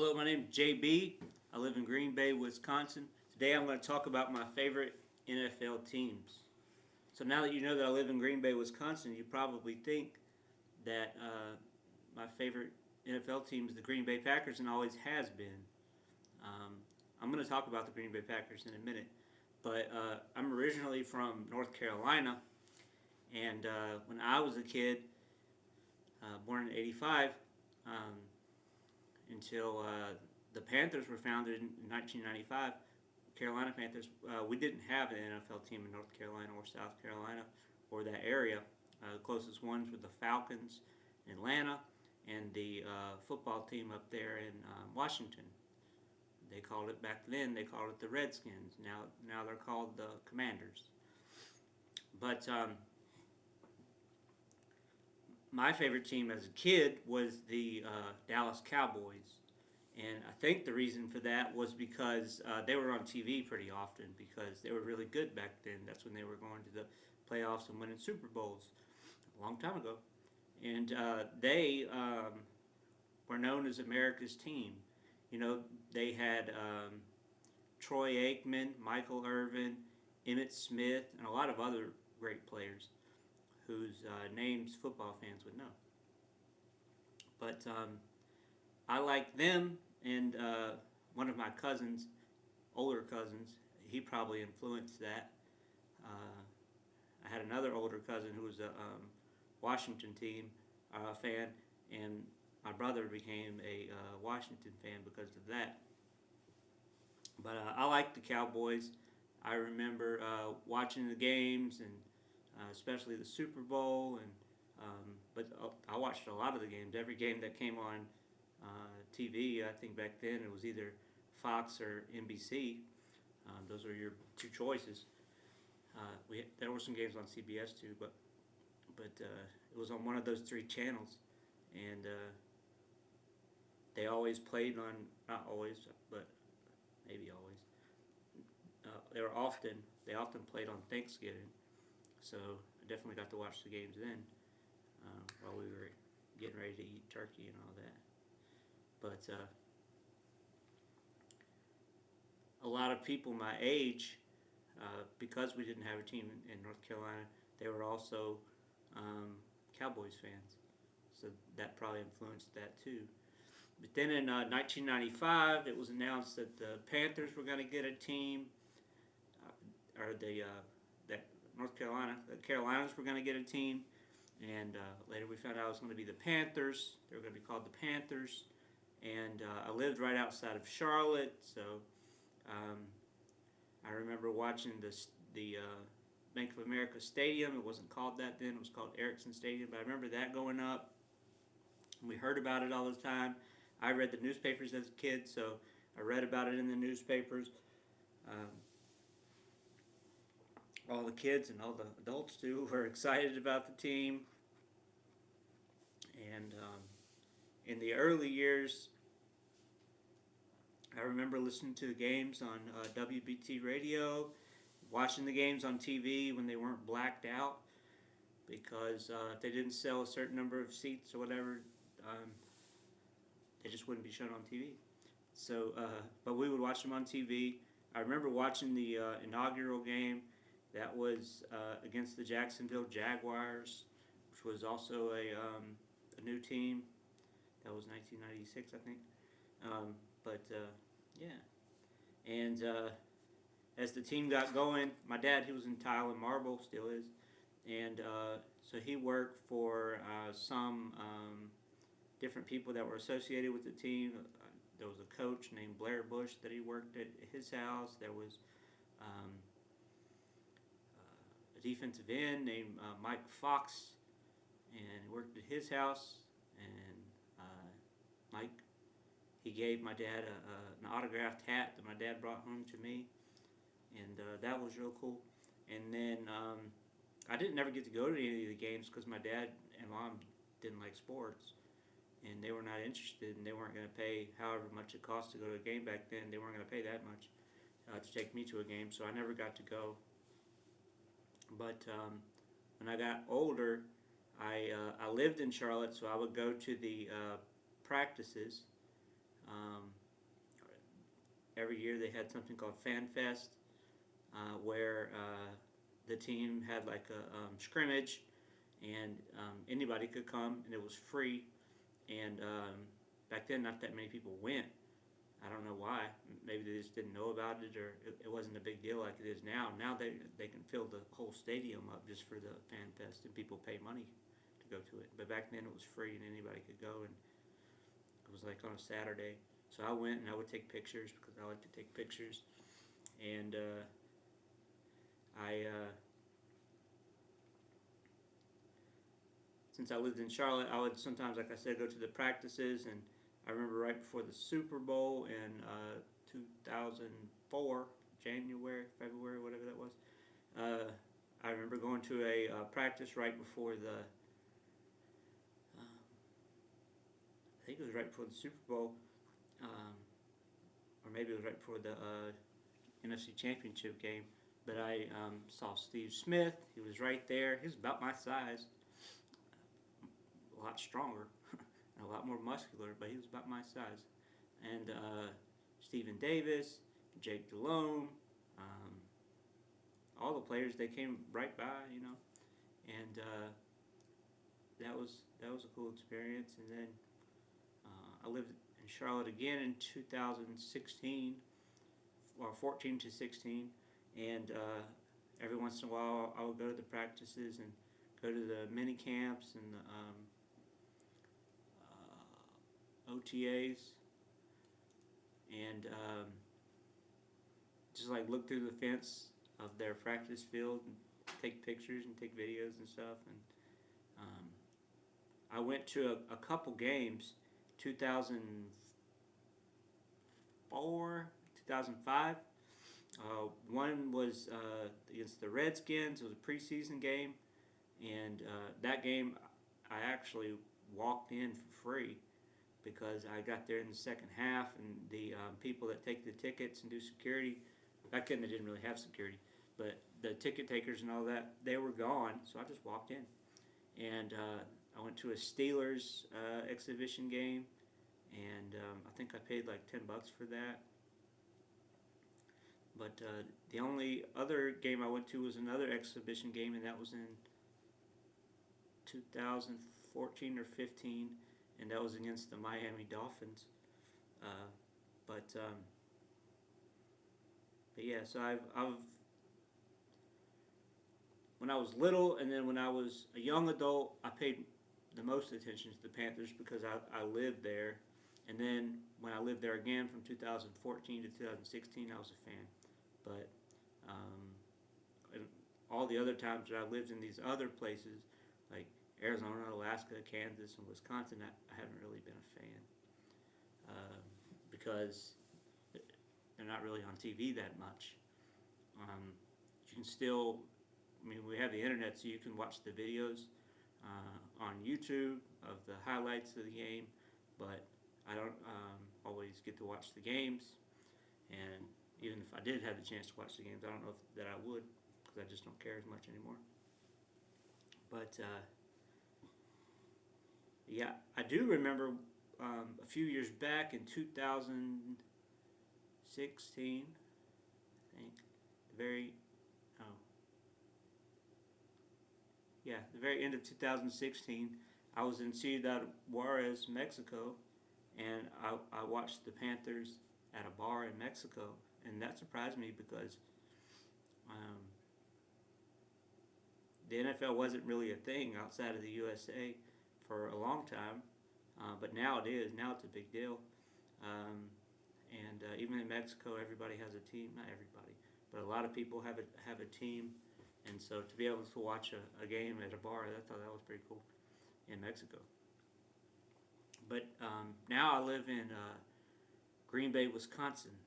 Hello, my name is JB. I live in Green Bay, Wisconsin. Today I'm going to talk about my favorite NFL teams. So now that you know that I live in Green Bay, Wisconsin, you probably think that my favorite NFL team is the Green Bay Packers and always has been. Um, I'm going to talk about the Green Bay Packers in a minute, but I'm originally from North Carolina, and when I was a kid, born in '85, um, until the Panthers were founded in 1995, Carolina Panthers, we didn't have an NFL team in North Carolina or South Carolina or that area. The closest ones were the Falcons in Atlanta and the football team up there in Washington. They called it back then. They called it the Redskins. Now they're called the Commanders. But my favorite team as a kid was the Dallas Cowboys. And I think the reason for that was because they were on TV pretty often because they were really good back then. That's when they were going to the playoffs and winning Super Bowls a long time ago. And they were known as America's team. You know, they had Troy Aikman, Michael Irvin, Emmitt Smith, and a lot of other great players whose names football fans would know. But I like them, and one of my cousins, older cousins, he probably influenced that. I had another older cousin who was a Washington team fan, and my brother became a Washington fan because of that. But I like the Cowboys. I remember watching the games, and especially the Super Bowl, and but I watched a lot of the games. Every game that came on TV, I think back then it was either Fox or NBC. Those are your two choices. There were some games on CBS too, but it was on one of those three channels, and they always played on, not always, but maybe always. They often played on Thanksgiving, so I definitely got to watch the games then while we were getting ready to eat turkey and all that. But a lot of people my age, because we didn't have a team in North Carolina, they were also Cowboys fans. So that probably influenced that too. But then in 1995, it was announced that the Panthers were going to get a team, or that the Carolinas were going to get a team, and later we found out it was going to be the Panthers. They were going to be called the Panthers, and I lived right outside of Charlotte, so um, I remember watching the Bank of America Stadium. It wasn't called that then; it was called Ericsson Stadium. But I remember that going up. We heard about it all the time. I read the newspapers as a kid, so I read about it in the newspapers. Um, all the kids and all the adults too were excited about the team. And in the early years, I remember listening to the games on WBT radio, watching the games on TV when they weren't blacked out, because if they didn't sell a certain number of seats or whatever, they just wouldn't be shown on TV. So, but we would watch them on TV. I remember watching the inaugural game that was against the Jacksonville Jaguars, which was also a new team. That was 1996, I think. But yeah, and as the team got going, my dad, he was in tile and marble, still is, and so he worked for some different people that were associated with the team. There was a coach named Blair Bush that he worked at his house. There was a defensive end named Mike Fox, and he worked at his house. And Mike, he gave my dad an autographed hat that my dad brought home to me, and that was real cool. And then I didn't never get to go to any of the games because my dad and mom didn't like sports, and they were not interested, and they weren't going to pay however much it cost to go to a game back then. They weren't going to pay that much to take me to a game, so I never got to go. But when I got older, I lived in Charlotte, so I would go to the practices Um, every year they had something called Fan Fest, where the team had like a scrimmage, and anybody could come, and it was free. And back then, not that many people went. I don't know why. Maybe they just didn't know about it, or it wasn't a big deal like it is now. Now they can fill the whole stadium up just for the Fan Fest, and people pay money to go to it. But back then it was free, and anybody could go, and it was like on a Saturday. So I went and I would take pictures because I like to take pictures. And I since I lived in Charlotte, I would sometimes, like I said, go to the practices. And I remember right before the Super Bowl in 2004, January, February, whatever that was. I remember going to a practice right before I think it was right before the Super Bowl, or maybe it was right before the NFC Championship game. But I saw Steve Smith. He was right there. He was about my size, a lot stronger, and a lot more muscular, but he was about my size. And Stephen Davis, Jake Delhomme, all the players, they came right by, and that was a cool experience. And then I lived in Charlotte again in 2016, or 14 to 16, and every once in a while I would go to the practices and go to the mini camps and the OTAs, and just like look through the fence of their practice field and take pictures and take videos and stuff. And I went to a couple games, 2004, 2005. One was against the Redskins. It was a preseason game, and that game I actually walked in for free because I got there in the second half, and the people that take the tickets and do security, back then they didn't really have security, but the ticket takers and all that, they were gone, so I just walked in. And I went to a Steelers exhibition game, and I think I paid like $10 for that. But the only other game I went to was another exhibition game, and that was in 2014 or 15, and that was against the Miami Dolphins. But yeah, so I've when I was little, and then when I was a young adult, I paid the most attention to the Panthers because I lived there. And then when I lived there again from 2014 to 2016, I was a fan. But and all the other times that I lived in these other places, like Arizona, Alaska, Kansas, and Wisconsin, I haven't really been a fan because they're not really on TV that much. You can still, we have the internet, so you can watch the videos on YouTube of the highlights of the game, but I don't always get to watch the games. And even if I did have the chance to watch the games, I don't know that I would, because I just don't care as much anymore. But yeah, I do remember a few years back in 2016, I think, the very end of 2016, I was in Ciudad Juarez, Mexico, and I watched the Panthers at a bar in Mexico, and that surprised me because the NFL wasn't really a thing outside of the USA for a long time, but now it is. Now it's a big deal. And even in Mexico, everybody has a team. Not everybody, but a lot of people have a team. And so to be able to watch a game at a bar, I thought that was pretty cool in Mexico. But now I live in Green Bay, Wisconsin.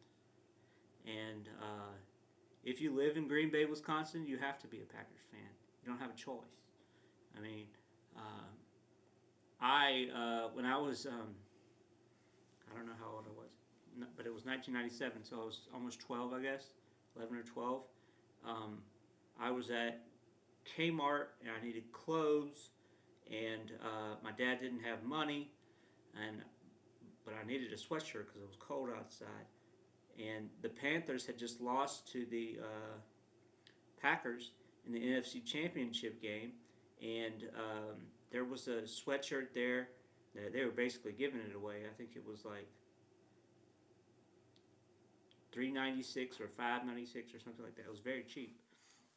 And if you live in Green Bay, Wisconsin, you have to be a Packers fan. You don't have a choice. I mean, when I was, I don't know how old I was, but it was 1997, so I was almost 12, I guess, 11 or 12. I was at Kmart, and I needed clothes, and my dad didn't have money, and but I needed a sweatshirt because it was cold outside. And the Panthers had just lost to the Packers in the NFC Championship game, and there was a sweatshirt there that they were basically giving it away. I think it was like $3.96 or $5.96 or something like that. It was very cheap,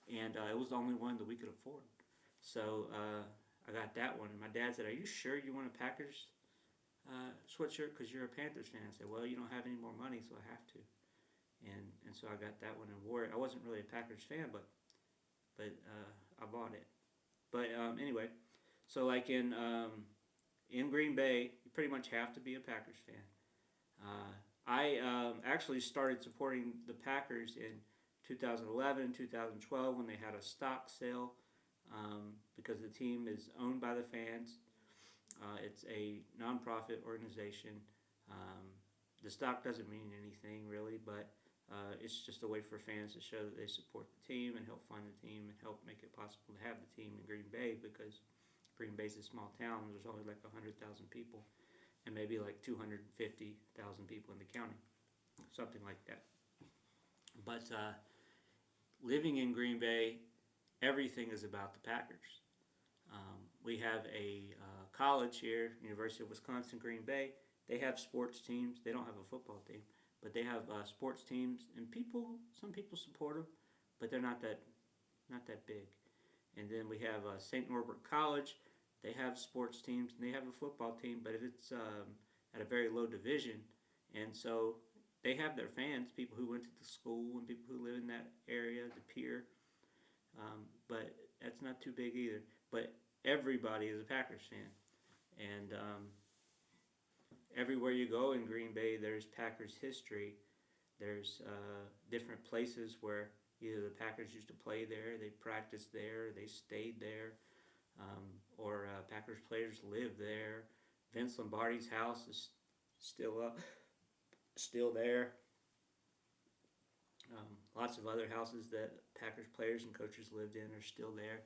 and it was the only one that we could afford. So I got that one. My dad said, "Are you sure you want a Packers sweatshirt because you're a Panthers fan?" I said, "Well, you don't have any more money, so I have to." And so I got that one and wore it. I wasn't really a Packers fan, but I bought it. But anyway, so like in Green Bay, you pretty much have to be a Packers fan. I actually started supporting the Packers in 2011, 2012 when they had a stock sale because the team is owned by the fans. It's a nonprofit organization. The stock doesn't mean anything really, but it's just a way for fans to show that they support the team and help fund the team and help make it possible to have the team in Green Bay, because Green Bay's a small town. There's only like 100,000 people and maybe like 250,000 people in the county, something like that. But living in Green Bay, everything is about the Packers. We have a college here, University of Wisconsin Green Bay. They have sports teams. They don't have a football team, but they have sports teams, and some people support them, but they're not that big. And then we have St. Norbert College. They have sports teams and they have a football team, but it's at a very low division, and so they have their fans, people who went to the school and people who live in that area, the pier. But that's not too big either. But everybody is a Packers fan, and everywhere you go in Green Bay, there's Packers history. There's different places where either the Packers used to play there, they practiced there, they stayed there, or Packers players live there. Vince Lombardi's house is still up, still there. Lots of other houses that Packers players and coaches lived in are still there.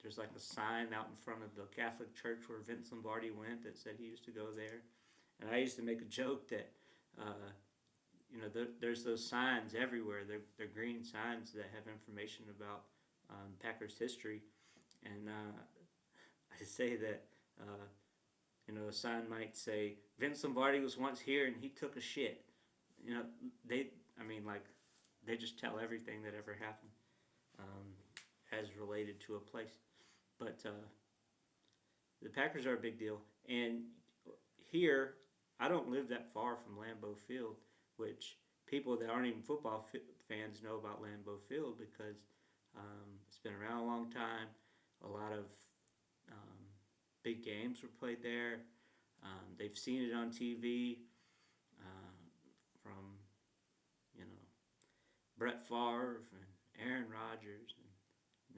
There's like a sign out in front of the Catholic church where Vince Lombardi went that said he used to go there. And I used to make a joke that, there's those signs everywhere. They're green signs that have information about Packers history. And I say that, a sign might say, Vince Lombardi was once here and he took a shit. They just tell everything that ever happened as related to a place. But the Packers are a big deal. And here, I don't live that far from Lambeau Field, which people that aren't even football fans know about Lambeau Field because it's been around a long time. A lot of big games were played there. They've seen it on TV from, Brett Favre and Aaron Rodgers and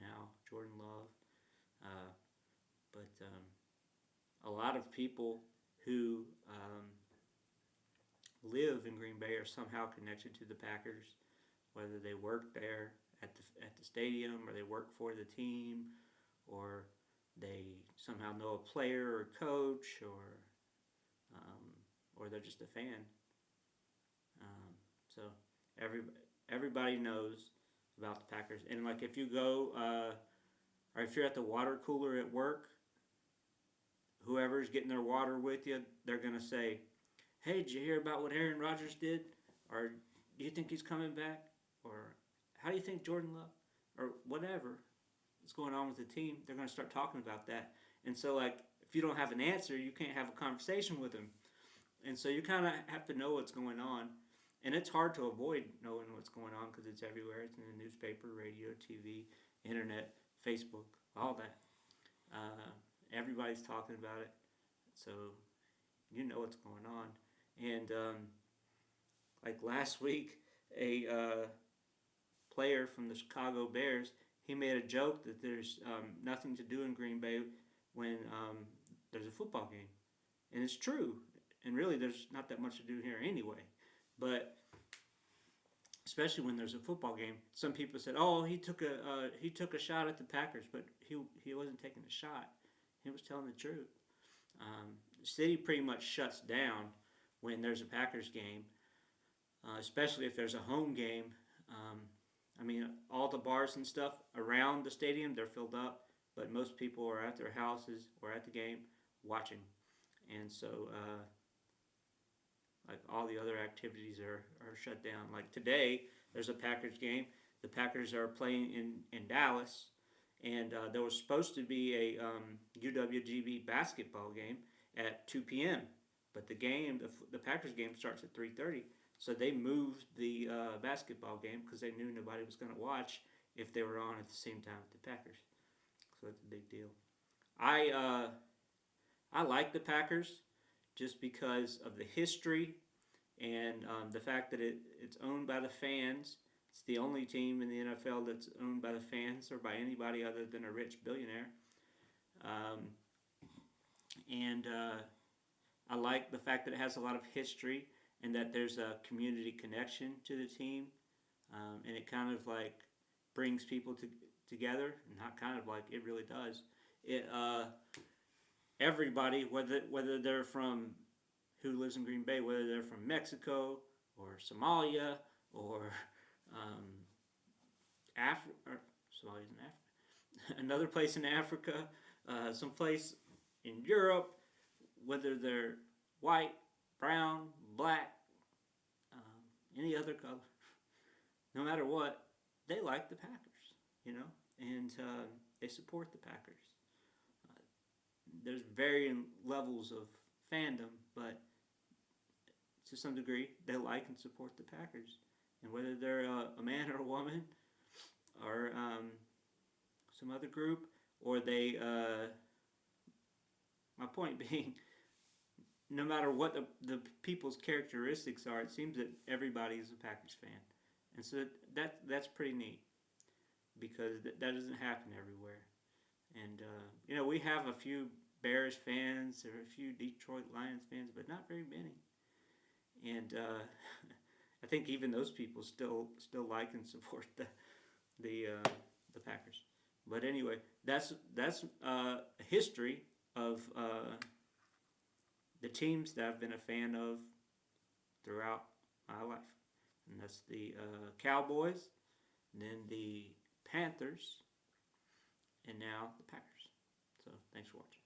now Jordan Love. But a lot of people who live in Green Bay are somehow connected to the Packers, whether they work there at the stadium or they work for the team, or they somehow know a player or coach, or they're just a fan. So everybody knows about the Packers. And like if you go, or if you're at the water cooler at work, whoever's getting their water with you, they're going to say, hey, did you hear about what Aaron Rodgers did? Or do you think he's coming back? Or how do you think Jordan Love? Or whatever is going on with the team, they're going to start talking about that. And so, like, if you don't have an answer, you can't have a conversation with them. And so you kind of have to know what's going on. And it's hard to avoid knowing what's going on because it's everywhere. It's in the newspaper, radio, TV, internet, Facebook, all that. Everybody's talking about it. So you know what's going on. And like last week, a player from the Chicago Bears, he made a joke that there's nothing to do in Green Bay when there's a football game. And it's true. And really, there's not that much to do here anyway. But especially when there's a football game, some people said, "Oh, he took a shot at the Packers," but he wasn't taking a shot. He was telling the truth. the city pretty much shuts down when there's a Packers game, especially if there's a home game. I mean, all the bars and stuff around the stadium, they're filled up, but most people are at their houses or at the game watching. And so, like all the other activities are shut down. Like today, there's a Packers game. The Packers are playing in Dallas, and there was supposed to be a UWGB basketball game at 2 p.m. But the Packers game starts at 3:30. So they moved the basketball game because they knew nobody was going to watch if they were on at the same time with the Packers. So that's a big deal. I like the Packers just because of the history and the fact that it's owned by the fans. It's the only team in the NFL that's owned by the fans or by anybody other than a rich billionaire. And I like the fact that it has a lot of history and that there's a community connection to the team. And it kind of like brings people together. Not kind of like, it really does. Everybody, whether they're from, who lives in Green Bay, whether they're from Mexico or Somalia or Somalia's in Africa, another place in Africa, someplace in Europe, whether they're white, brown, black, any other color, no matter what, they like the Packers, and they support the Packers. There's varying levels of fandom, but to some degree, they like and support the Packers. And whether they're a man or a woman, or some other group, or they, my point being, no matter what the people's characteristics are, it seems that everybody is a Packers fan. And so that's pretty neat, because that doesn't happen everywhere. And, we have a few Bears fans or a few Detroit Lions fans, but not very many. And I think even those people still like and support the Packers. But anyway, that's a history of the teams that I've been a fan of throughout my life. And that's the Cowboys, and then the Panthers, and now the Packers. So thanks for watching.